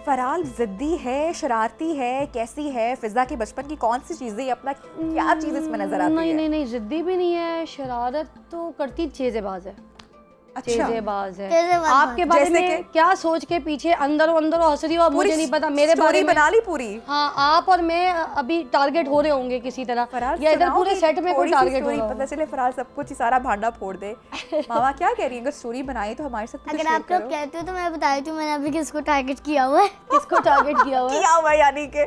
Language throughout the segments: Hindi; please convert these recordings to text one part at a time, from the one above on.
फराल जिद्दी है, शरारती है, कैसी है? फिजा की बचपन की कौन सी चीजें, अपना क्या चीज इसमें नजर आती है? नहीं, जिद्दी भी नहीं है, शरारत तो करती, चेजेबाज है। अच्छा, चेजेबाज है। आपके बारे में क्या सोच के पीछे अंदर हंस रही हो, मुझे नहीं पता। मेरे बारे में बना ली पूरी। हाँ, आप और मैं अभी टारगेट हो रहे होंगे किसी तरह, या इधर पूरे सेट में कोई टारगेट हो रहा है। पता चले फराल सब कुछ ही सारा भांडा फोड़ दे। मामा क्या कह रही है? अगर स्टोरी बनाई तो हमारे साथ अगर आप लोग कहते हो तो मैं बता देती हूँ मैंने अभी किसको टारगेट किया हुआ है। किसको टारगेट किया हुआ है? यानी कि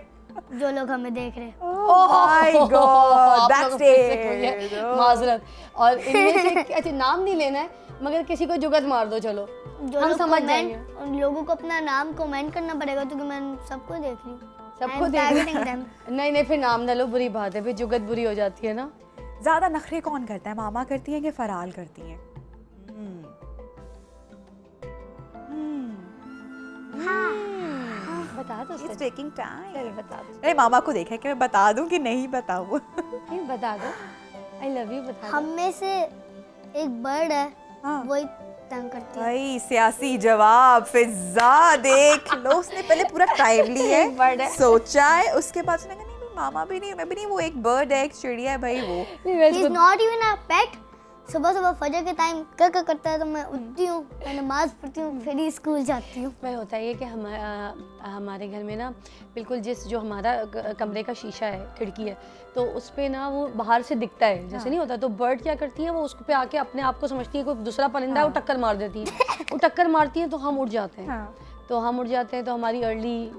जो लोग हमें देख रहे हैं। Oh my god, backstage. माजरत। और इनमें से अच्छा नाम नहीं लेना है, मगर किसी को जुगत मार दो, चलो जो हम लोग समझ जाएंगे। उन लोगों को अपना नाम कमेंट करना पड़ेगा क्योंकि मैं सबको देख रही हूँ। सबको देख नहीं, फिर नाम ना लो, बुरी बात है, फिर जुगत बुरी हो जाती है ना। ज्यादा नखरे कौन करता है? मामा करती है कि फराल करती है? बता दो, It's taking time. चल बता दो। अरे मामा को देखा है कि मैं बता दूं कि नहीं बताऊं? नहीं, बता दो। आई लव यू, बता दो। हम में से एक बर्ड है, हाँ। वही तंग करती है। भाई सियासी जवाब। फिजा देख लो, उसने पहले पूरा टाइम लिया बर्ड है, है। सोचा है, उसके बाद उसने कहा नहीं मामा भी नहीं, मैं भी नहीं, वो एक बर्ड है, एक चिड़िया है भाई वो। He is not even a pet. सुबह फजर के टाइम क्या करता है तो मैं उठती हूँ, मैं नमाज पढ़ती हूँ, फिर ही स्कूल जाती हूँ। वह होता है कि हमारे घर में ना बिल्कुल जो हमारा कमरे का शीशा है, खिड़की है, तो उस पे ना वो बाहर से दिखता है, जैसे नहीं होता, तो बर्ड क्या करती है, वो उस पे आके अपने आप को समझती है कोई दूसरा परिंदा है, वो टक्कर मार देती है। वो टक्कर मारती है तो हम उठ जाते हैं। तो हम उठ जाते हैं तो हमारी अर्ली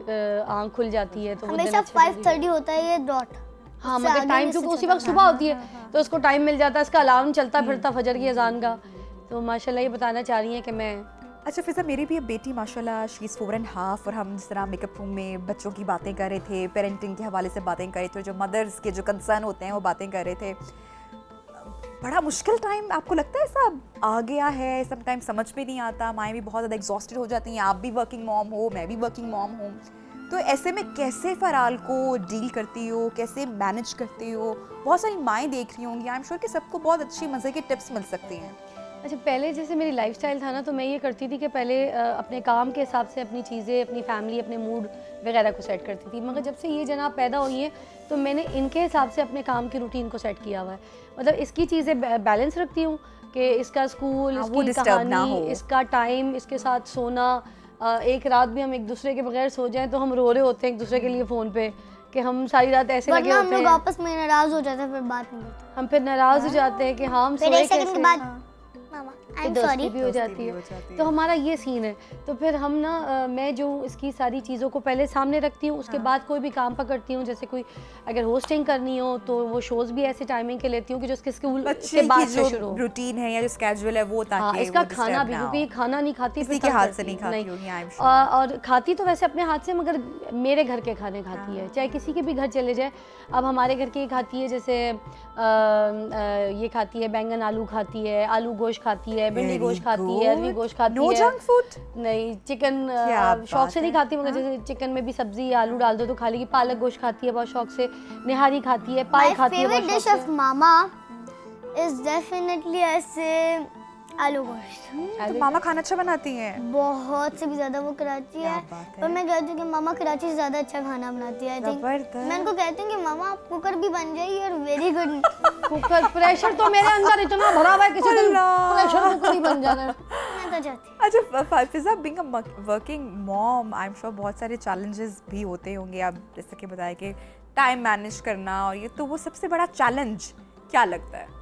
आँख खुल जाती है। तो हमेशा 5:30 होता है ये डॉट। हाँ, मगर टाइम क्योंकि उसी वक्त सुबह होती है तो उसको टाइम मिल जाता है, इसका अलार्म चलता फिरता फजर की अजान का। तो माशाल्लाह ये बताना चाह रही हैं कि मैं अच्छा फिजा, मेरी भी अब बेटी माशाल्लाह शी इज़ 4.5 और हम जिस तरह मेकअप रूम में बच्चों की बातें कर रहे थे, पेरेंटिंग के हवाले से बातें कर रहे थे, जो मदर्स के जो कंसर्न होते हैं वो बातें कर रहे थे। बड़ा मुश्किल टाइम आपको लगता है सब आ गया है? समटाइम समझ में नहीं आता, माएँ भी बहुत ज़्यादा एग्जॉस्टेड हो जाती हैं, आप भी वर्किंग मॉम हो, मैं भी वर्किंग मॉम हूँ, तो ऐसे में कैसे फराल को डील करती हो, कैसे मैनेज करती हो? बहुत सारी माएँ देख रही होंगी, आई एम श्योर कि सबको बहुत अच्छी मज़े की टिप्स मिल सकती हैं। अच्छा, पहले जैसे मेरी लाइफस्टाइल था ना, तो मैं ये करती थी कि पहले अपने काम के हिसाब से अपनी चीज़ें, अपनी फैमिली, अपने मूड वगैरह को सेट करती थी। मगर जब से ये जनाब पैदा हुई है तो मैंने इनके हिसाब से अपने काम की रूटीन को सेट किया हुआ है। मतलब इसकी चीज़ें बैलेंस रखती हूँ कि इसका स्कूल, इसकी कहानी, इसका टाइम, इसके साथ सोना। एक रात भी हम एक दूसरे के बगैर सो जाएं तो हम रो रहे होते हैं एक दूसरे के लिए फ़ोन पे कि हम सारी रात ऐसे लगे होते हैं। हम लोग आपस में नाराज़ हो जाते हैं, फिर बात नहीं करते। हम फिर नाराज़ हो जाते हैं कि हाँ हम सोए कैसे, मामा दोस्ती भी हो जाती है। तो हमारा ये सीन है। तो फिर हम ना मैं जो इसकी सारी चीज़ों को पहले सामने रखती हूँ, उसके बाद कोई भी काम पकड़ती हूँ। जैसे कोई अगर होस्टिंग करनी हो तो वो शोज़ भी ऐसे टाइमिंग के लेती हूँ कि जो उसके स्कूल के बाद से शुरू रूटीन है या जो स्केड्यूल है वो, ताकि हाँ, इसका खाना भी, क्योंकि खाना नहीं खाती, किसी के हाथ से नहीं खाती होगी, आई एम श्योर। और खाती तो वैसे अपने हाथ से, मगर मेरे घर के खाने खाती है, चाहे किसी के भी घर चले जाए। अब हमारे घर की खाती है, जैसे ये खाती है बैंगन आलू खाती है, आलू गोश्त खाती है, भिंडी गोश्त खाती है, अरवी गोश्त खाती है। जंक फूड नहीं, चिकन शौक से नहीं खाती, मगर जैसे चिकन में भी सब्जी आलू डाल दो तो खा लेगी। पालक गोश्त खाती है बहुत शौक से, निहारी खाती है, पाई खाती है बहुत शौक से। My favorite dish of mama is definitely ऐसे आलू गोश्त। तो मामा खाना अच्छा बनाती हैं? बहुत से भी ज्यादा वो कराची है, पर मैं कहती हूँ कि मामा कराची से ज्यादा अच्छा खाना बनाती है। आई थिंक मैं उनको कहती हूँ कि मामा आप कुकर भी बन जाइए और वेरी गुड कुकर। प्रेशर तो मेरे अंदर इतना भरा हुआ है, किसी दिन प्रेशर कुकर ही बन जाना है। मैं तो चाहती हूँ। अच्छा Fiza, being a working mom, I am sure बहुत सारे चैलेंजेस भी होते होंगे। आप जैसे कि बताया कि टाइम मैनेज करना और ये, तो वो सबसे बड़ा चैलेंज क्या लगता है?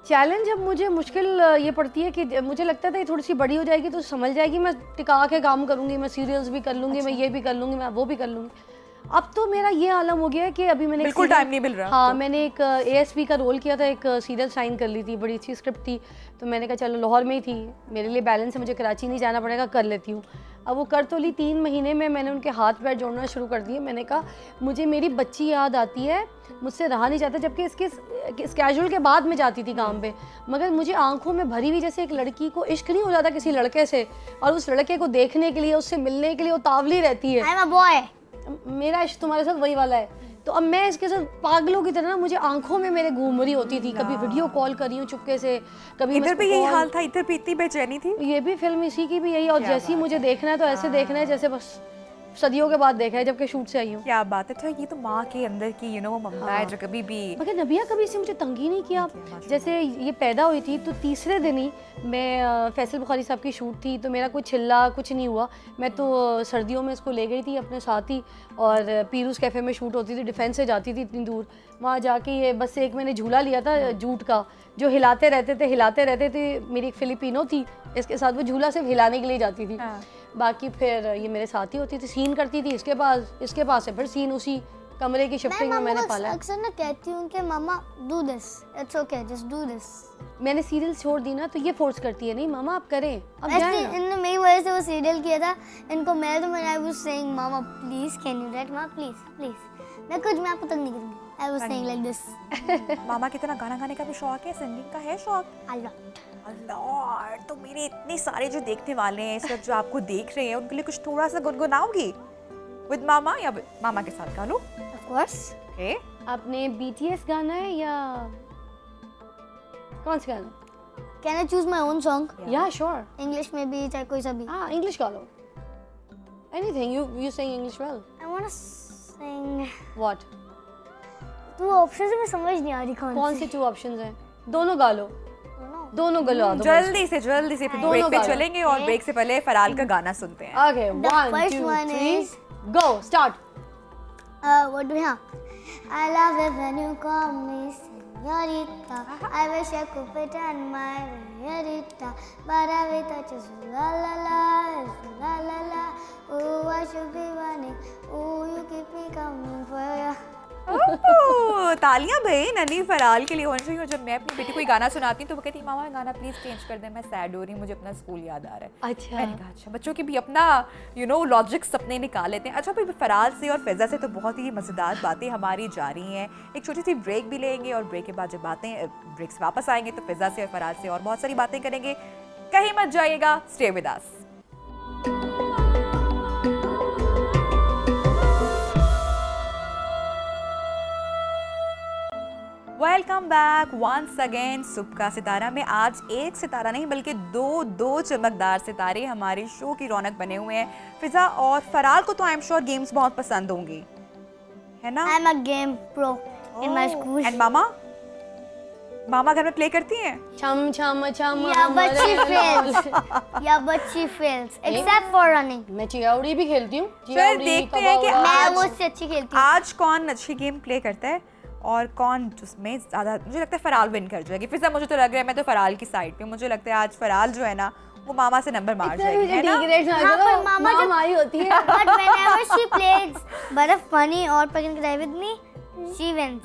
चैलेंज अब मुझे मुश्किल ये पड़ती है कि मुझे लगता था ये थोड़ी सी बड़ी हो जाएगी तो समझ जाएगी, मैं टिका के काम करूँगी, मैं सीरियल्स भी कर लूँगी, मैं ये भी कर लूँगी, मैं वो भी कर लूँगी। अब तो मेरा ये आलम हो गया है कि अभी मैंने बिल्कुल टाइम नहीं मिल रहा। हाँ, मैंने एक ASP का रोल किया था, एक सीरियल साइन कर ली थी, बड़ी अच्छी स्क्रिप्ट थी, तो मैंने कहा चलो लाहौर में ही थी, मेरे लिए बैलेंस है, मुझे कराची नहीं जाना पड़ेगा, कर लेती हूँ। अब वो कर तो ली, 3 महीने में मैंने उनके हाथ पैर जोड़ना शुरू कर दिए। मैंने कहा मुझे मेरी बच्ची याद आती है, मुझसे रहा नहीं जाता, जबकि इसके स्केड्यूल के बाद में जाती थी काम पे, मगर मुझे आंखों में भरी हुई जैसे एक लड़की को इश्क नहीं हो जाता किसी लड़के से, और उस लड़के को देखने के लिए, उससे मिलने के लिए वो तावली रहती है। I'm a boy। मेरा इश्क तुम्हारे साथ वही वाला है। तो अब मैं इसके साथ पागलों की तरह ना, मुझे आंखों में मेरे घूम रही होती थी, कभी वीडियो कॉल कर रही हूँ चुपके से, कभी इधर भी यही हाल था, इधर भी इतनी बेचैनी थी। ये भी फिल्म इसी की भी यही, और जैसे ही मुझे देखना है तो ऐसे देखना है जैसे बस सदियों के बाद देखा है जबकि शूट से आई हूँ। क्या बात है। तो ये तो माँ के अंदर की वो ममता है जो कभी भी। मगर नबिया कभी से मुझे तंग ही नहीं किया। जैसे ये पैदा हुई थी तो तीसरे दिन ही मैं फैसल बुखारी साहब की शूट थी तो मेरा कोई चिल्ला कुछ नहीं हुआ। मैं तो सर्दियों में इसको ले गई थी अपने साथ ही, और पीरूज़ कैफ़े में शूट होती थी, डिफेंस से जाती थी इतनी दूर। वहाँ जाके ये बस एक मैंने झूला लिया था जूट का, जो हिलाते रहते थे। मेरी एक फिलिपिनो थी, इसके साथ वो झूला सिर्फ हिलाने के लिए जाती थी। बाकी फिर ये मेरे साथ ही होती थी, सीन करती थी इसके पास से फिर सीन उसी कमरे की शिफ्टिंग में मैंने पाला। अक्सर ना कहती हूँ कि मामा do this, it's okay, just do this. मैंने सीरियल छोड़ दी ना तो ये फोर्स करती है, नहीं मामा आप करें, अब जाएं ना। इनने मेरी वजह से वो सीरियल किया था, इनको मैं आई वाज सेइंग मामा प्लीज कैन यू राइट, मामा प्लीज प्लीज। मैं आपको तंग नहीं करूँगी, I was saying like this. मामा की तरह गाना गाने का भी शौक है, सिंगिंग का है शौक? अल्लाह। तो मेरे इतने सारे जो देखने वाले हैं इस वक्त जो आपको देख रहे हैं उनके लिए कुछ थोड़ा सा गुनगुनाओगी विद मामा या मामा के साथ गा लो? Of course. ओके। आपने BTS गाना है या कौन सा गाना? Can I choose my own song? या श्योर, इंग्लिश में भी चाहे कोई सा भी। हाँ इंग्लिश गा लो, anything you sing English well. I want to sing. What? दो ऑप्शन से मैं समझ नहीं आ रही कौन से 2 ऑप्शंस हैं? दोनों गा लो, दोनों गलवा दो। जल्दी से फिर ब्रेक पे चलेंगे और ब्रेक से पहले फराल का गाना सुनते हैं। Okay 1 2 3 go start. What do we have? I love it when you call me señorita. I wish I could pretend my señorita, but every touch is la la la, la la la. Oh, I should be running. Oh, you keep me coming for ya. तालियां भाई ननी फराल के लिए होनी चाहिए। जब मैं अपनी बेटी को गाना सुनाती हूँ तो वो कहती है मामा गाना प्लीज चेंज कर दे, मैं सैड हो रही हूँ, मुझे अपना स्कूल याद आ रहा है। अच्छा। मैंने कहा अच्छा, बच्चों के भी अपना लॉजिक्स अपने निकाल लेते हैं। अच्छा भाई फराल से और फिजा से तो बहुत ही मज़ेदार बातें हमारी जा रही हैं। एक छोटी सी ब्रेक भी लेंगे और ब्रेक के बाद जब ब्रेक से वापस आएंगे तो फिजा से और फराल से और बहुत सारी बातें करेंगे। कहीं मत जाइएगा, stay with us. Welcome back once again सुबह का सितारा में। आज एक सितारा नहीं बल्कि दो चमकदार सितारे हमारे शो की रौनक बने हुए हैं। फिजा और फराल को तो आई एम श्योर गेम्स बहुत पसंद होंगी, है ना? I'm a game pro in my school. And मामा घर में प्ले करती हैं? छम छम छम। Yeah, but she fails. Yeah, but she fails. Except for running. मैं चिड़ौड़ी भी खेलती हूँ। फिर देखते हैं कि मैं मुझसे अच्छी खेलती हूँ। आज कौन अच्छी गेम प्ले करता है और कौन जिसमें ज़्यादा। मुझे लगता है फराल विन कर जाएगी। फिजा मुझे तो लग रहा है मैं तो फराल की साइड पे। मुझे लगता है आज फराल जो है ना वो मामा से नंबर मार जाएगी, है ना? हाँ, पर मामा जब आई होती है। but whenever she plays but a funny or playing with me, she wins.